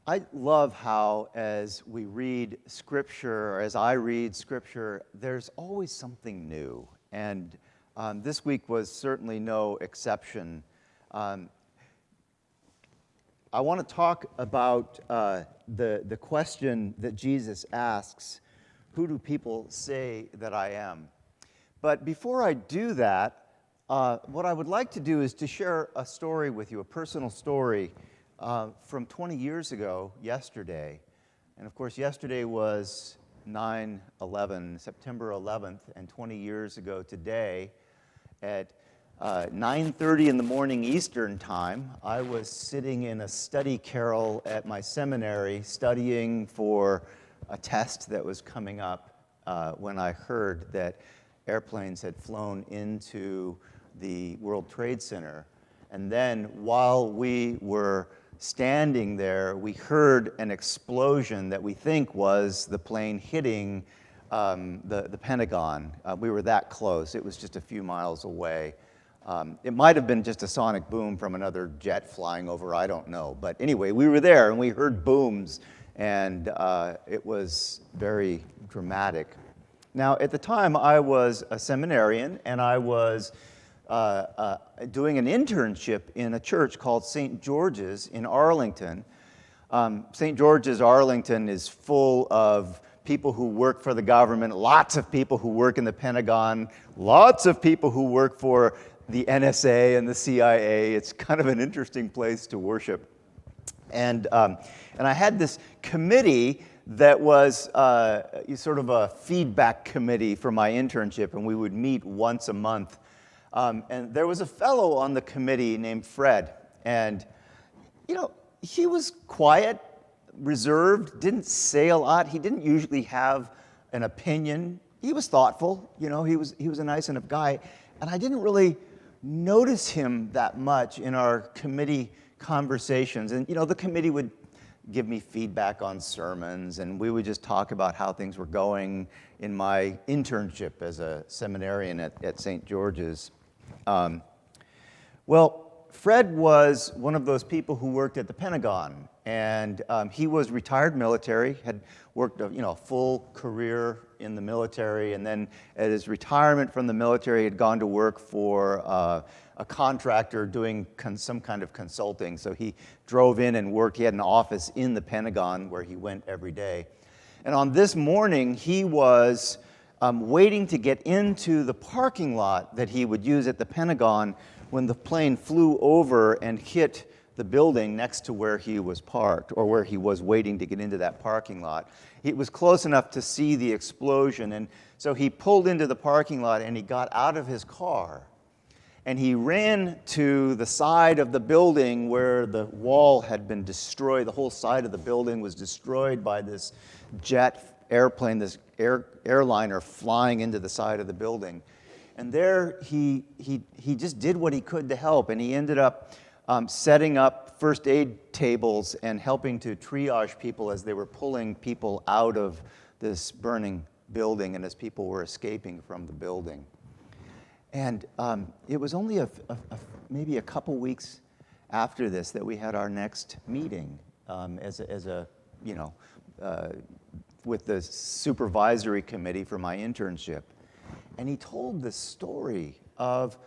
I love how as we read Scripture, or as I read Scripture, there's always something new. And this week was certainly no exception. I want to talk about the question that Jesus asks, who do people say that I am? But before I do that, what I would like to do is to share a story with you, a personal story from 20 years ago, yesterday. And of course, yesterday was 9/11, September 11th, and 20 years ago today, at 9:30 in the morning Eastern Time, I was sitting in a study carrel at my seminary studying for a test that was coming up when I heard that airplanes had flown into the World Trade Center. And then while we were standing there, we heard an explosion that we think was the plane hitting the Pentagon. We were that close. It was just a few miles away. It might have been just a sonic boom from another jet flying over, I don't know. But anyway, we were there and we heard booms, and it was very dramatic. Now, at the time, I was a seminarian, and I was doing an internship in a church called St. George's in Arlington. St. George's, Arlington is full of people who work for the government, lots of people who work in the Pentagon, lots of people who work for the NSA and the CIA. It's kind of an interesting place to worship. And I had this committee that was sort of a feedback committee for my internship, and we would meet once a month. And there was a fellow on the committee named Fred, and he was quiet, reserved, didn't say a lot. He didn't usually have an opinion. He was thoughtful, he was a nice enough guy, and I didn't really notice him that much in our committee conversations. And the committee would give me feedback on sermons, and we would just talk about how things were going in my internship as a seminarian at St. George's. Well, Fred was one of those people who worked at the Pentagon, and he was retired military, had worked a full career in the military, and then at his retirement from the military had gone to work for a contractor doing some kind of consulting. So he drove in and worked. He had an office in the Pentagon where he went every day. And on this morning, he was waiting to get into the parking lot that he would use at the Pentagon when the plane flew over and hit the building next to where he was parked, or where he was waiting to get into that parking lot. It was close enough to see the explosion, and so he pulled into the parking lot and he got out of his car and he ran to the side of the building where the wall had been destroyed. The whole side of the building was destroyed by this jet airplane, this airliner flying into the side of the building. And there he just did what he could to help, and he ended up setting up first aid tables and helping to triage people as they were pulling people out of this burning building and as people were escaping from the building. And it was only maybe a couple weeks after this that we had our next meeting with the supervisory committee for my internship. And he told this story of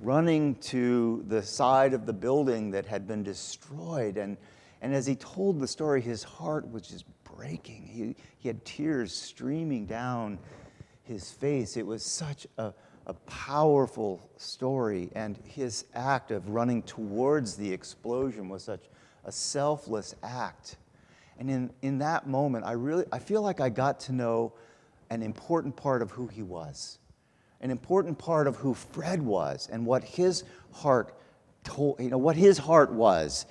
running to the side of the building that had been destroyed. And as he told the story, his heart was just breaking. He had tears streaming down his face. It was such a powerful story. And his act of running towards the explosion was such a selfless act. And in that moment, I feel like I got to know an important part of who he was, an important part of who Fred was, and what his heart what his heart was,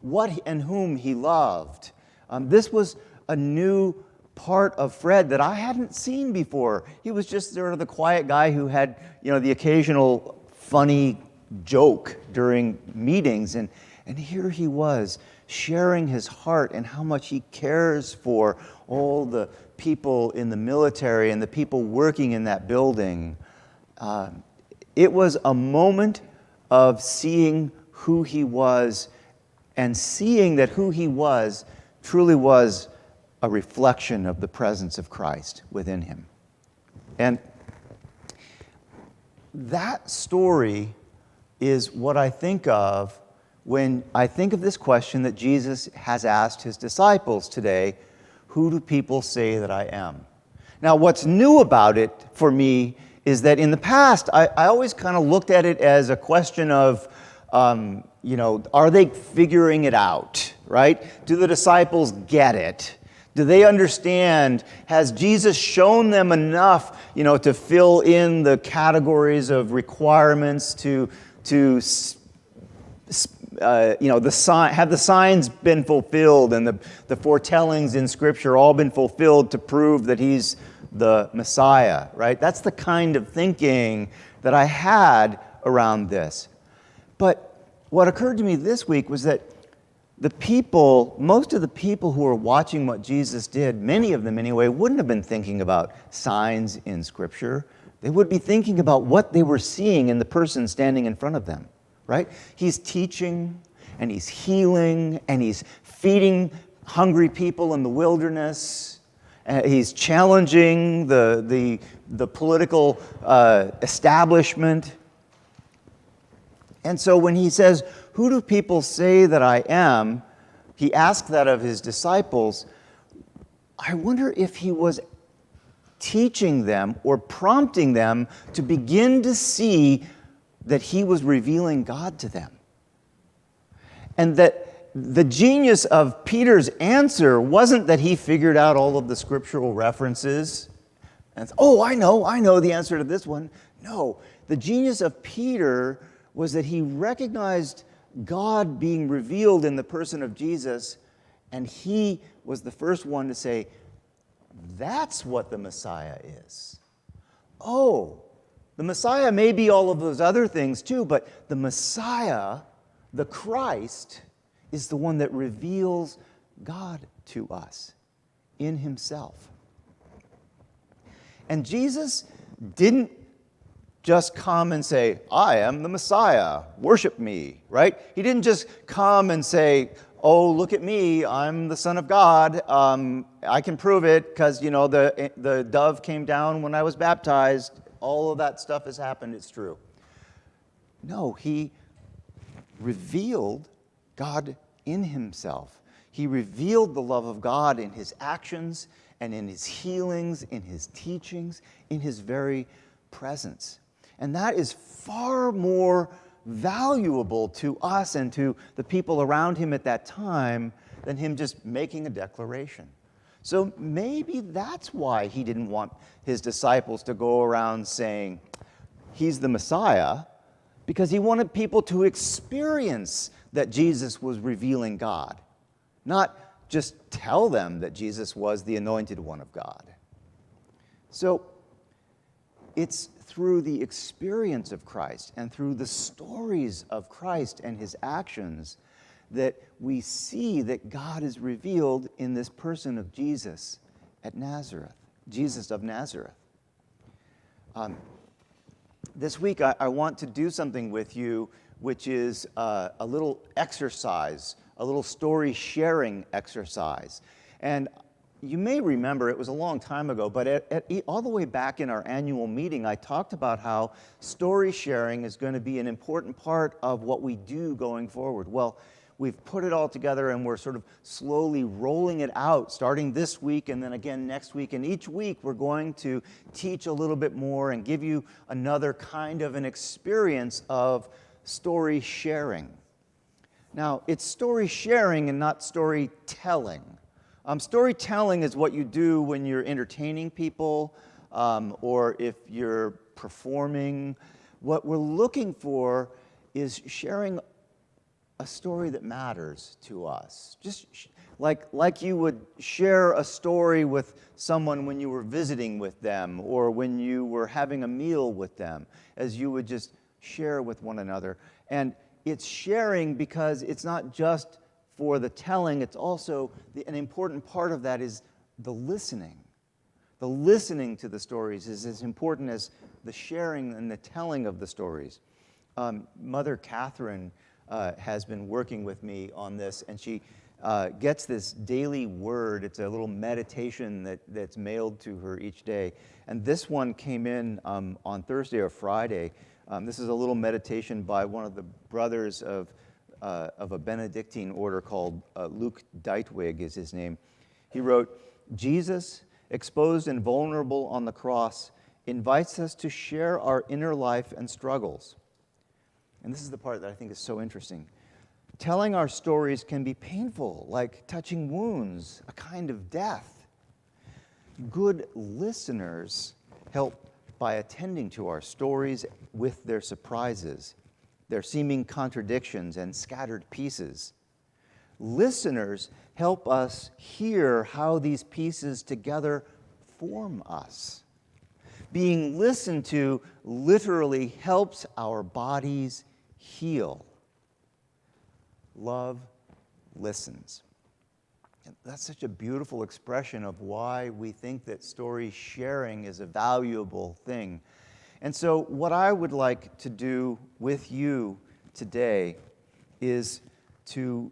what and whom he loved. This was a new part of Fred that I hadn't seen before. He was just sort of the quiet guy who had, the occasional funny joke during meetings, and here he was sharing his heart and how much he cares for all the people in the military and the people working in that building. It was a moment of seeing who he was and seeing that who he was truly was a reflection of the presence of Christ within him. And that story is what I think of when I think of this question that Jesus has asked his disciples today: who do people say that I am? Now, what's new about it for me is that in the past, I always kind of looked at it as a question of, are they figuring it out, right? Do the disciples get it? Do they understand? Has Jesus shown them enough, to fill in the categories of requirements to have the signs been fulfilled and the foretellings in Scripture all been fulfilled to prove that he's the Messiah, right? That's the kind of thinking that I had around this. But what occurred to me this week was that most of the people who were watching what Jesus did, many of them anyway, wouldn't have been thinking about signs in Scripture. They would be thinking about what they were seeing in the person standing in front of them, right? He's teaching, and he's healing, and he's feeding hungry people in the wilderness. He's challenging the political establishment. And so when he says, who do people say that I am? He asked that of his disciples. I wonder if he was teaching them or prompting them to begin to see that he was revealing God to them. And that the genius of Peter's answer wasn't that he figured out all of the scriptural references and, I know the answer to this one. No, the genius of Peter was that he recognized God being revealed in the person of Jesus, and he was the first one to say, that's what the Messiah is. Oh, the Messiah may be all of those other things too, but the Messiah, the Christ, is the one that reveals God to us in himself. And Jesus didn't just come and say, I am the Messiah, worship me, right? He didn't just come and say, oh, look at me, I'm the Son of God. I can prove it because, the dove came down when I was baptized. All of that stuff has happened, it's true. No, he revealed God in himself. He revealed the love of God in his actions and in his healings, in his teachings, in his very presence. And that is far more valuable to us and to the people around him at that time than him just making a declaration. So maybe that's why he didn't want his disciples to go around saying, he's the Messiah, because he wanted people to experience that Jesus was revealing God, not just tell them that Jesus was the anointed one of God. So it's through the experience of Christ and through the stories of Christ and his actions that we see that God is revealed in this person of Jesus at Nazareth, Jesus of Nazareth. This week I want to do something with you which is a little exercise, a little story sharing exercise. And you may remember, it was a long time ago, but all the way back in our annual meeting, I talked about how story sharing is going to be an important part of what we do going forward. Well, we've put it all together and we're sort of slowly rolling it out, starting this week and then again next week. And each week we're going to teach a little bit more and give you another kind of an experience of story sharing. Now, it's story sharing and not storytelling. Storytelling is what you do when you're entertaining people or if you're performing. What we're looking for is sharing a story that matters to us. Just like you would share a story with someone when you were visiting with them or when you were having a meal with them, as you would just share with one another. And it's sharing because it's not just for the telling, it's also an important part of that is the listening. The listening to the stories is as important as the sharing and the telling of the stories. Mother Catherine has been working with me on this, and she gets this daily word. It's a little meditation that's mailed to her each day. And this one came in on Thursday or Friday. This is a little meditation by one of the brothers of a Benedictine order called Luke Deitwig is his name. He wrote, "Jesus, exposed and vulnerable on the cross, invites us to share our inner life and struggles." And this is the part that I think is so interesting. Telling our stories can be painful, like touching wounds, a kind of death. Good listeners help by attending to our stories with their surprises, their seeming contradictions and scattered pieces. Listeners help us hear how these pieces together form us. Being listened to literally helps our bodies heal. Love listens. And that's such a beautiful expression of why we think that story sharing is a valuable thing. And so what I would like to do with you today is to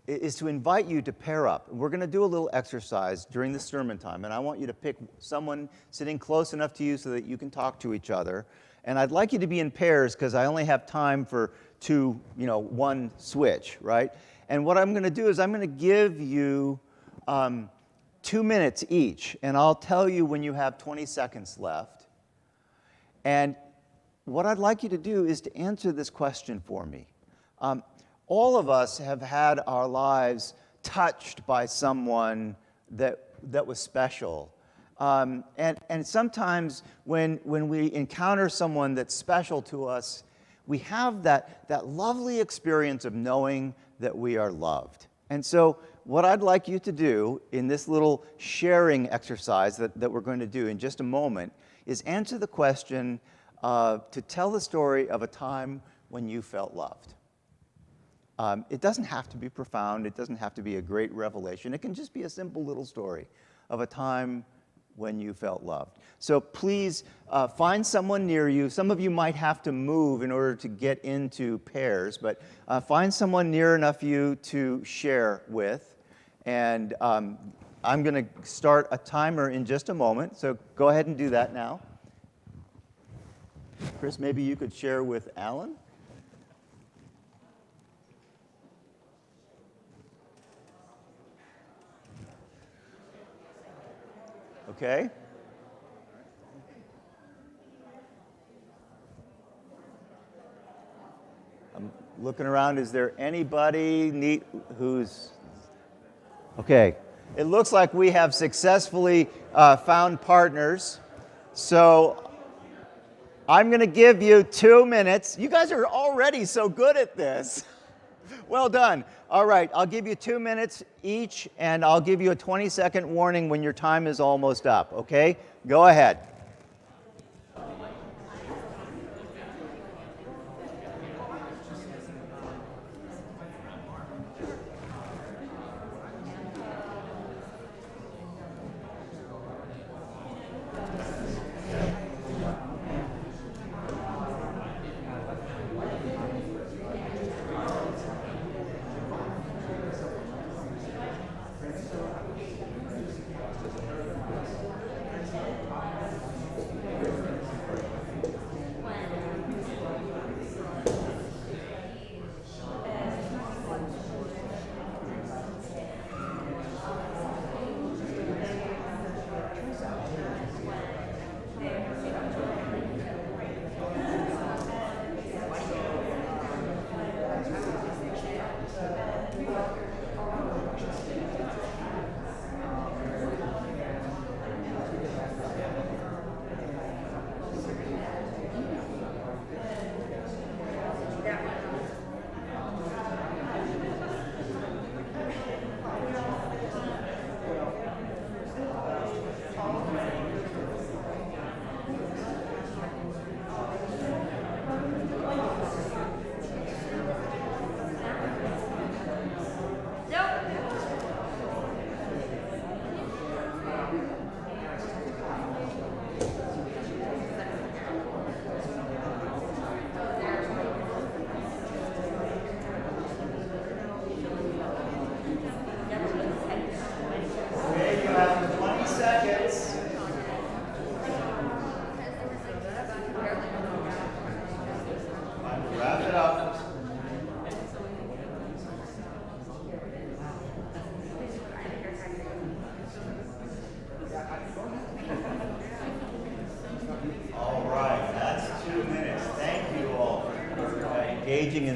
invite you to pair up. We're going to do a little exercise during the sermon time, and I want you to pick someone sitting close enough to you so that you can talk to each other. And I'd like you to be in pairs because I only have time for one switch, right? And what I'm going to do is I'm going to give you 2 minutes each, and I'll tell you when you have 20 seconds left. And what I'd like you to do is to answer this question for me. All of us have had our lives touched by someone that was special. And sometimes when we encounter someone that's special to us, we have that lovely experience of knowing that we are loved. And so what I'd like you to do in this little sharing exercise that we're going to do in just a moment is answer the question to tell the story of a time when you felt loved. It doesn't have to be profound. It doesn't have to be a great revelation. It can just be a simple little story of a time when you felt loved. So please find someone near you. Some of you might have to move in order to get into pairs, but find someone near enough you to share with. And I'm going to start a timer in just a moment, so go ahead and do that now. Chris, maybe you could share with Alan. Okay. I'm looking around. Is there anybody who's... Okay. It looks like we have successfully found partners. So I'm going to give you 2 minutes. You guys are already so good at this. Well done. All right, I'll give you 2 minutes each, and I'll give you a 20-second warning when your time is almost up, okay? Go ahead.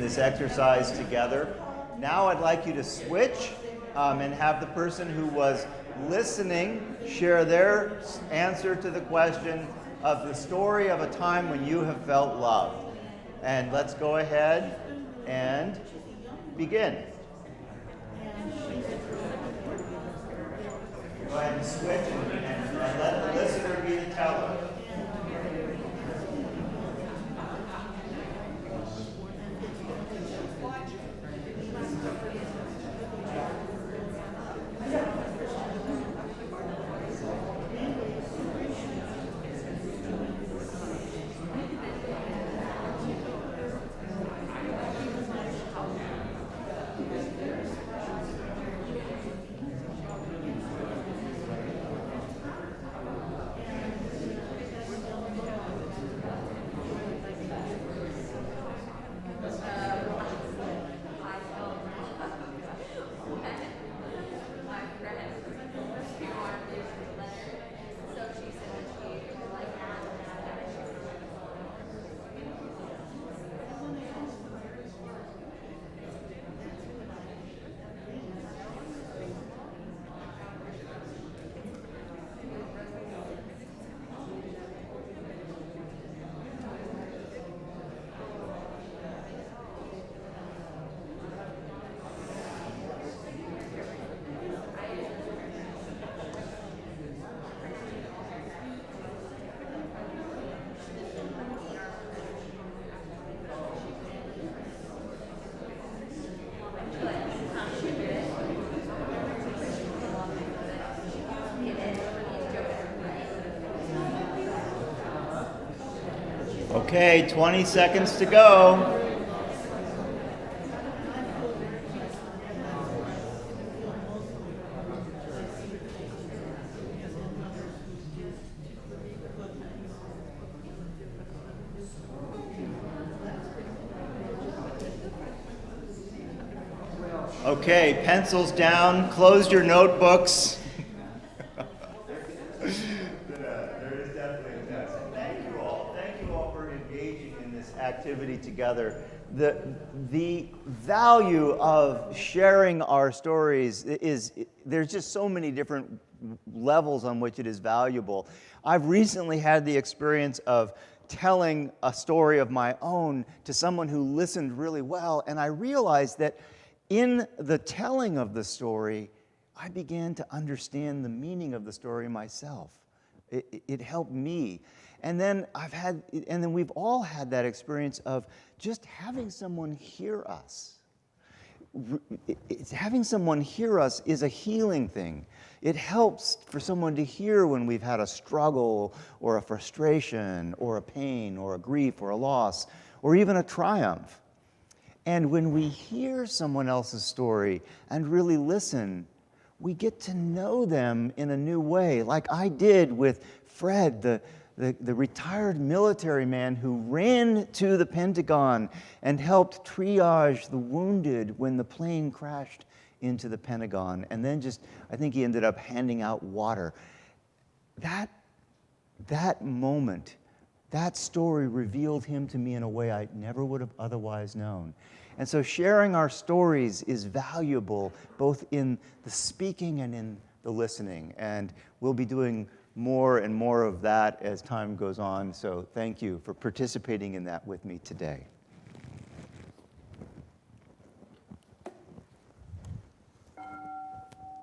this exercise together. Now I'd like you to switch and have the person who was listening share their answer to the question of the story of a time when you have felt loved. And let's go ahead and begin. Go ahead and switch and let the listener be the teller. Okay, 20 seconds to go. Okay, pencils down, close your notebooks. Activity together. The value of sharing our stories is there's just so many different levels on which it is valuable. I've recently had the experience of telling a story of my own to someone who listened really well, and I realized that in the telling of the story, I began to understand the meaning of the story myself. It helped me. And then we've all had that experience of just having someone hear us. Having someone hear us is a healing thing. It helps for someone to hear when we've had a struggle or a frustration or a pain or a grief or a loss or even a triumph. And when we hear someone else's story and really listen, we get to know them in a new way, like I did with Fred, the retired military man who ran to the Pentagon and helped triage the wounded when the plane crashed into the Pentagon. And then I think he ended up handing out water. That moment, that story revealed him to me in a way I never would have otherwise known. And so sharing our stories is valuable both in the speaking and in the listening. And we'll be doing more and more of that as time goes on. So thank you for participating in that with me today.